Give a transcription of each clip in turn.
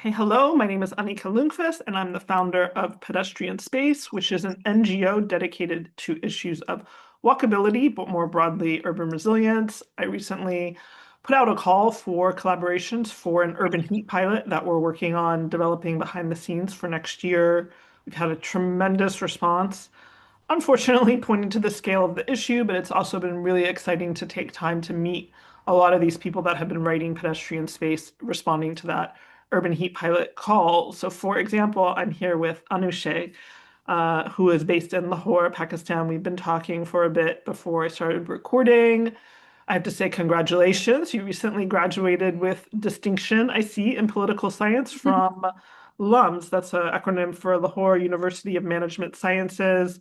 Hey, hello. My name is Annika Lundqvist, and I'm the founder of Pedestrian Space, which is an NGO dedicated to issues of walkability, but more broadly, urban resilience. I recently put out a call for collaborations for an urban heat pilot that we're working on developing behind the scenes for next year. We've had a tremendous response, unfortunately, pointing to the scale of the issue, but it's also been really exciting to take time to meet a lot of these people that have been writing Pedestrian Space, responding to that urban heat pilot call. So, for example, I'm here with Anushey, who is based in Lahore, Pakistan. We've been talking for a bit before I started recording. I have to say, congratulations. You recently graduated with distinction, I see, in political science from LUMS. That's an acronym for Lahore University of Management Sciences.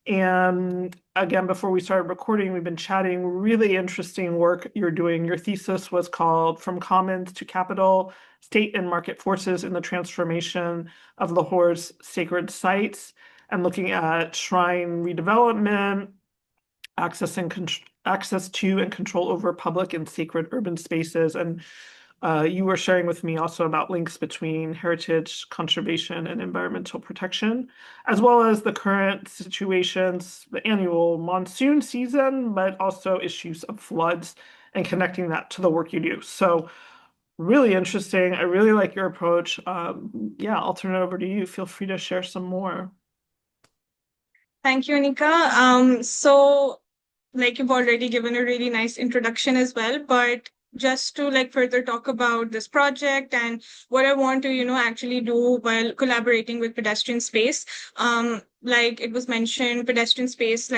And again, before we started recording, we've been chatting. Really interesting work you're doing. Your thesis was called From Commons to Capital: State and Market Forces in the Transformation of Lahore's Sacred Sites, and looking at shrine redevelopment, access to and control over public and sacred urban spaces. And you were sharing with me also about links between heritage conservation and environmental protection, as well as the current situations, the annual monsoon season, but also issues of floods and connecting that to the work you do. So really interesting. I really like your approach. Yeah, I'll turn it over to you. Feel free to share some more. Thank you, Anika. So like you've already given a really nice introduction as well, but just to further talk about this project and what I want to, actually do while collaborating with Pedestrian Space. Like it was mentioned, Pedestrian Space,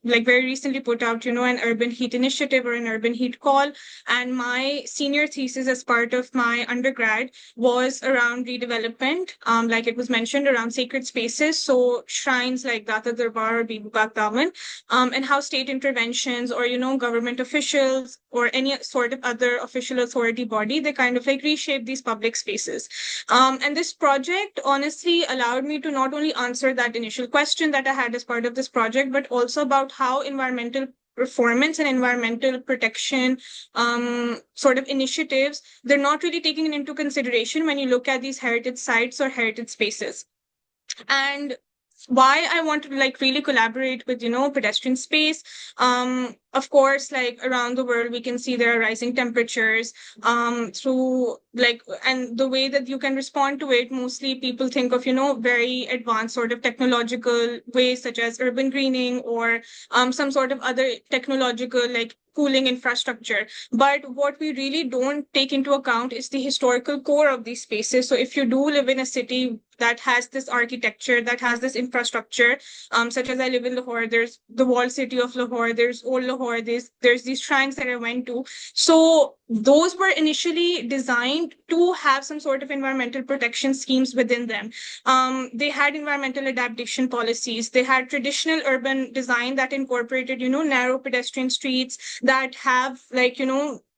very recently put out, an urban heat initiative or an urban heat call. And my senior thesis as part of my undergrad was around redevelopment, like it was mentioned, around sacred spaces. So shrines like Data Darbar or Bibu Bakdaman, and how state interventions or, government officials or any sort of other official authority body, they kind of reshape these public spaces. And this project honestly allowed me to not only answer that initial question that I had as part of this project, but also about how environmental performance and environmental protection sort of initiatives, they're not really taken into consideration when you look at these heritage sites or heritage spaces. And why I want to really collaborate with, Pedestrian Space. Of course, around the world, we can see there are rising temperatures through and the way that you can respond to it, mostly people think of, very advanced sort of technological ways such as urban greening or some sort of other technological cooling infrastructure. But what we really don't take into account is the historical core of these spaces. So if you do live in a city that has this architecture, that has this infrastructure, such as I live in Lahore, there's the walled city of Lahore, there's old Lahore, there's these shrines that I went to. So those were initially designed to have some sort of environmental protection schemes within them. They had environmental adaptation policies. They had traditional urban design that incorporated, narrow pedestrian streets that have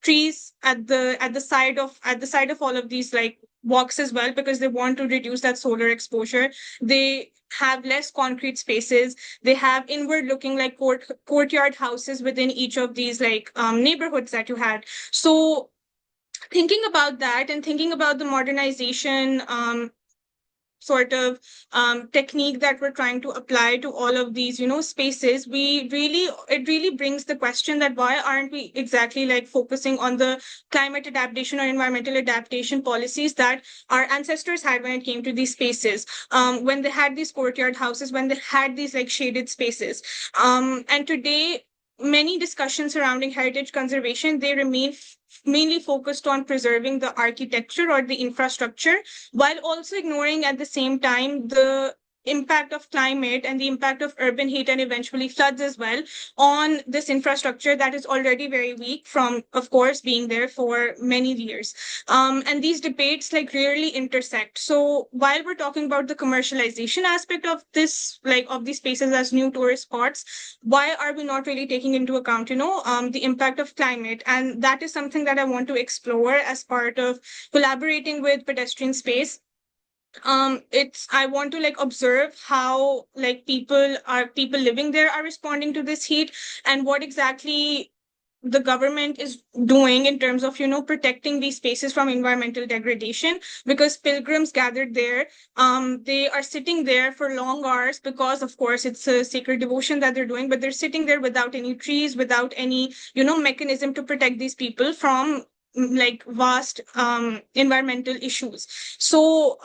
trees at the side of all of these walks as well, because they want to reduce that solar exposure. They have less concrete spaces. They have inward looking courtyard houses within each of these neighborhoods that you had. So thinking about that and thinking about the modernization sort of technique that we're trying to apply to all of these spaces, it really brings the question that why aren't we exactly focusing on the climate adaptation or environmental adaptation policies that our ancestors had when it came to these spaces, when they had these courtyard houses, when they had these shaded spaces. And today many discussions surrounding heritage conservation, they remain mainly focused on preserving the architecture or the infrastructure, while also ignoring at the same time the impact of climate and the impact of urban heat and eventually floods as well on this infrastructure that is already very weak from, of course, being there for many years. And these debates rarely intersect. So while we're talking about the commercialization aspect of this, of these spaces as new tourist spots, why are we not really taking into account, the impact of climate? And that is something that I want to explore as part of collaborating with Pedestrian Space. It's I want to observe how people living there are responding to this heat, and what exactly the government is doing in terms of, protecting these spaces from environmental degradation, because pilgrims gathered there, they are sitting there for long hours because of course it's a sacred devotion that they're doing, but they're sitting there without any trees, without any, mechanism to protect these people from like vast environmental issues. So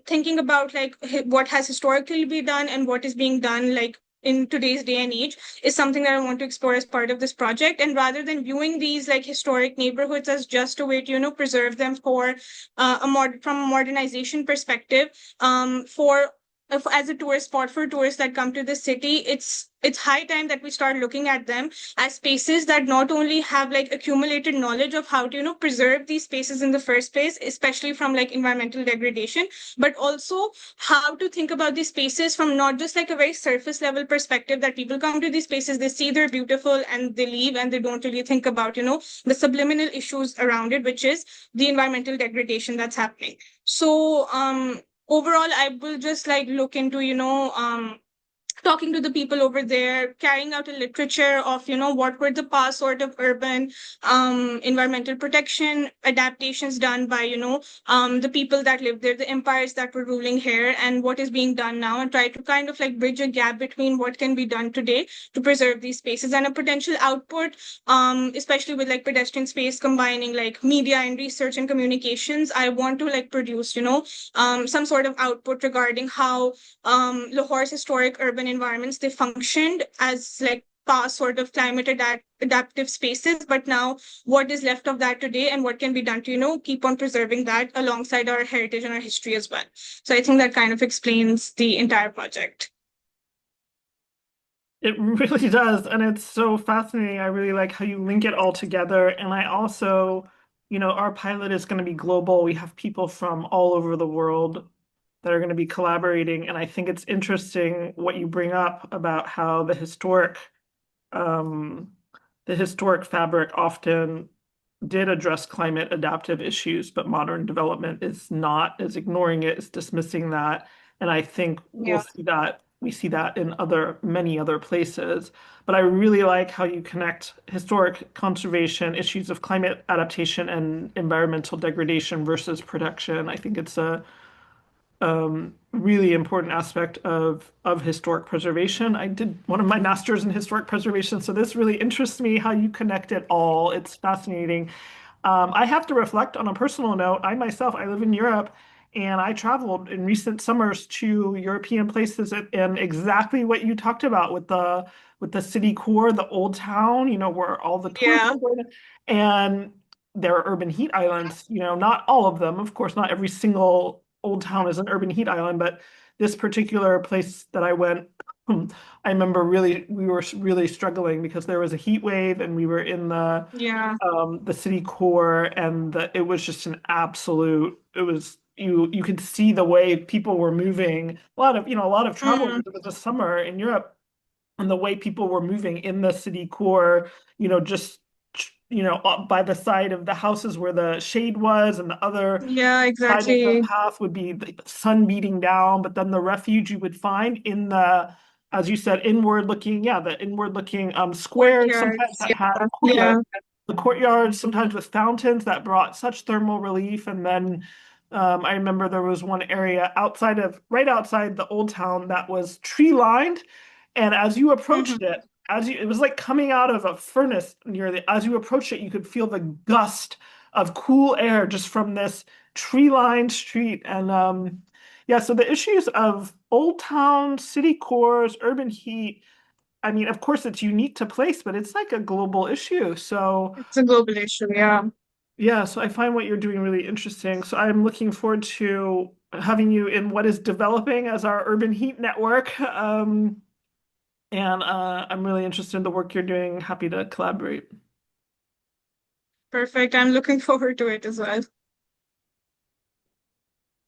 thinking about like what has historically been done and what is being done like in today's day and age is something that I want to explore as part of this project. And rather than viewing these like historic neighborhoods as just a way to, preserve them for from a modernization perspective, for as a tourist spot for tourists that come to the city, it's high time that we start looking at them as spaces that not only have like accumulated knowledge of how to, preserve these spaces in the first place, especially from like environmental degradation, but also how to think about these spaces from not just like a very surface level perspective that people come to these spaces, they see they're beautiful and they leave and they don't really think about, the subliminal issues around it, which is the environmental degradation that's happening. So overall, I will just like look into, talking to the people over there, carrying out a literature of, what were the past sort of urban environmental protection adaptations done by, the people that lived there, the empires that were ruling here, and what is being done now, and try to kind of like bridge a gap between what can be done today to preserve these spaces and a potential output, especially with like pedestrian space combining like media and research and communications. I want to like produce, some sort of output regarding how Lahore's historic urban environments, they functioned as like past sort of climate adaptive spaces, but now what is left of that today and what can be done to, keep on preserving that alongside our heritage and our history as well. So I think that kind of explains the entire project. It really does. And it's so fascinating. I really like how you link it all together. And I also, our pilot is going to be global. We have people from all over the world that are going to be collaborating. And I think it's interesting what you bring up about how um, the historic fabric often did address climate adaptive issues, but modern development is not, is ignoring it, is dismissing that. And I think Yeah. we see that in many other places. But I really like how you connect historic conservation, issues of climate adaptation and environmental degradation versus protection. I think it's a really important aspect of historic preservation. I did one of my masters in historic preservation, so this really interests me how you connect it all. It's fascinating. I have to reflect on a personal note. I live in Europe, and I traveled in recent summers to European places, and exactly what you talked about with the city core, the old town, where all the tourists Yeah. are going. And there are urban heat islands, not all of them. Of course, not every single old town is an urban heat island, but this particular place that I went, I remember we were really struggling because there was a heat wave and we were in Yeah. the city core, and it was just an absolute, it was, you could see the way people were moving. A lot of travel Mm, over the summer in Europe, and the way people were moving in the city core, just up by the side of the houses where the shade was, and the other yeah, side of the exactly. path would be the sun beating down, but then the refuge you would find in as you said, inward looking, yeah, the inward looking squares sometimes Courtyards. that had Yeah. yeah, Yeah. the courtyards sometimes with fountains that brought such thermal relief. And then I remember there was one area right outside the old town that was tree lined, and as you Mhm. approached it, it was like coming out of a furnace as you approached it, you could feel the gust of cool air just from this tree-lined street. And yeah, so the issues of old town, city cores, urban heat, I mean, of course it's unique to place, but it's like a global issue. So It's a global issue. Yeah. yeah, so I find what you're doing really interesting. So I'm looking forward to having you in what is developing as our urban heat network. And I'm really interested in the work you're doing. Happy to collaborate. Perfect. I'm looking forward to it as well.